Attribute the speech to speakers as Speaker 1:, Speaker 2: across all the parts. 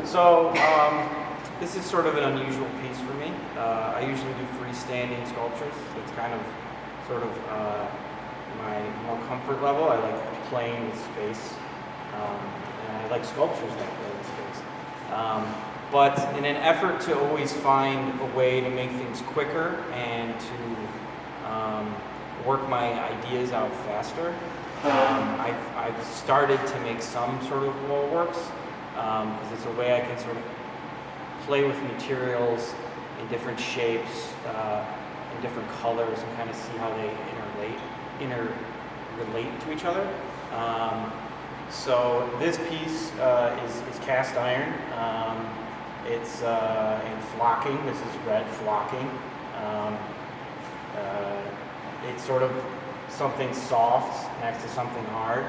Speaker 1: So this is sort of an unusual piece for me. I usually do freestanding sculptures. It's kind of sort of my more comfort level. I like playing with space, and I like sculptures that play with space. But in an effort to always find a way to make things quicker and to work my ideas out faster, I've started to make some sort of wall works, because it's a way I can sort of play with materials in different shapes, in different colors, and kind of see how they interrelate to each other. So this piece is cast iron. It's in flocking. This is red flocking. It's sort of something soft next to something hard.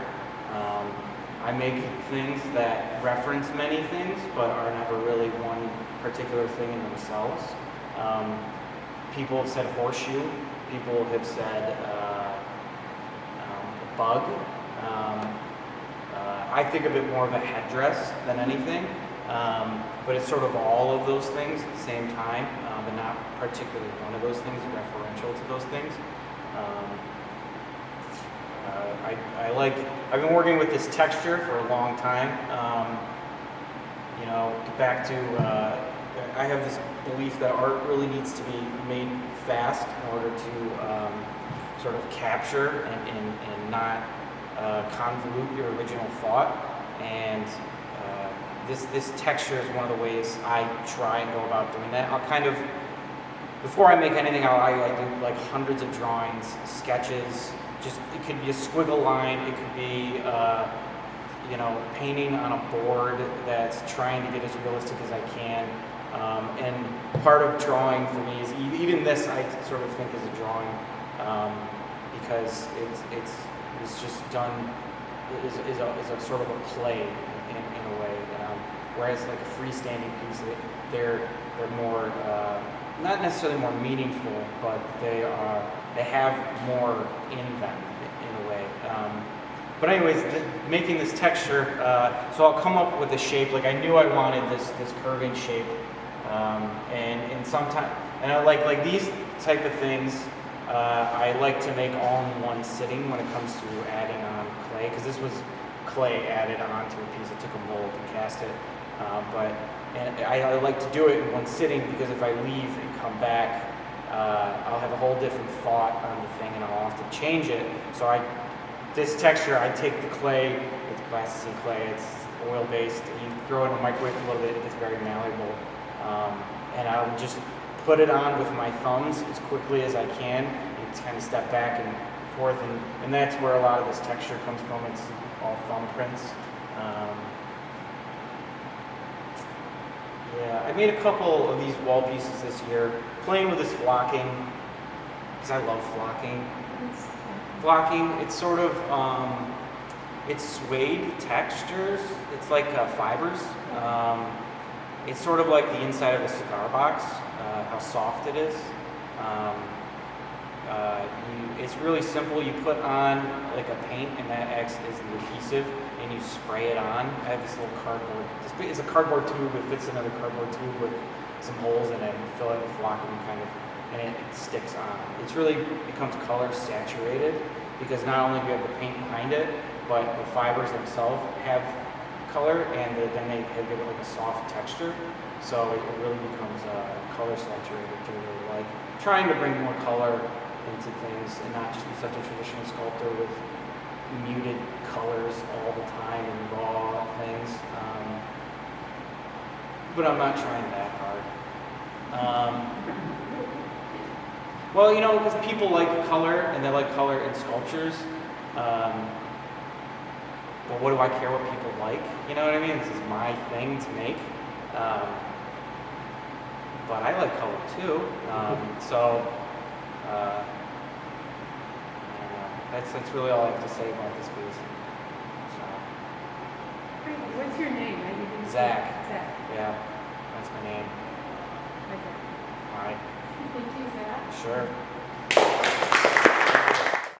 Speaker 1: I make things that reference many things, but are never really one particular thing in themselves. People have said horseshoe. People have said bug. I think of it more of a headdress than anything, but it's sort of all of those things at the same time, but not particularly one of those things, referential to those things. I've been working with this texture for a long time. Back to, I have this belief that art really needs to be made fast in order to sort of capture and not convolute your original thought. And this texture is one of the ways I try and go about doing that. I'll kind of, before I make anything, I do like hundreds of drawings, sketches. Just, it could be a squiggle line, it could be painting on a board that's trying to get as realistic as I can. And part of drawing for me is even this I sort of think is a drawing, because it's just done is a sort of a play in a way. Whereas like a freestanding piece, they're more not necessarily more meaningful, but they have more in them in a way. But anyways, making this texture, so I'll come up with a shape. Like I knew I wanted this curving shape, and sometimes, and I like these type of things. I like to make all in one sitting when it comes to adding on clay, because this was clay added onto a piece. I took a mold and cast it, and I like to do it in one sitting, because if I leave and come back, I'll have a whole different thought on the thing, and I'll have to change it. So this texture, I take the clay, it's plasticine clay, it's oil-based, you throw it in the microwave a little bit, it gets very malleable, and I'll just put it on with my thumbs as quickly as I can, and kind of step back and forth, and that's where a lot of this texture comes from. It's all thumbprints. Yeah, I made a couple of these wall pieces this year, playing with this flocking, because I love flocking. Flocking, it's sort of, it's suede textures, it's like fibers. It's sort of like the inside of a cigar box, how soft it is. It's really simple. You put on like a paint, and that acts as the adhesive, and you spray it on. I have this little cardboard. It's a cardboard tube. It fits another cardboard tube with some holes in it, and you fill it with flocking and it sticks on. It's really becomes color saturated, because not only do you have the paint behind it, but the fibers themselves have color, and then they give it like a soft texture. So it really becomes color saturated, which I really like. Trying to bring more color into things and not just be such a traditional sculptor with muted colors all the time and raw things. But I'm not trying that hard. Well, because people like color, and they like color in sculptures. But what do I care what people like? You know what I mean? This is my thing to make. But I like color too. That's really all I have to say about this piece. So.
Speaker 2: What's your name?
Speaker 1: Zach.
Speaker 2: Zach.
Speaker 1: Yeah, that's my name.
Speaker 2: Okay.
Speaker 1: All right.
Speaker 2: Thank you, Zach.
Speaker 1: Sure.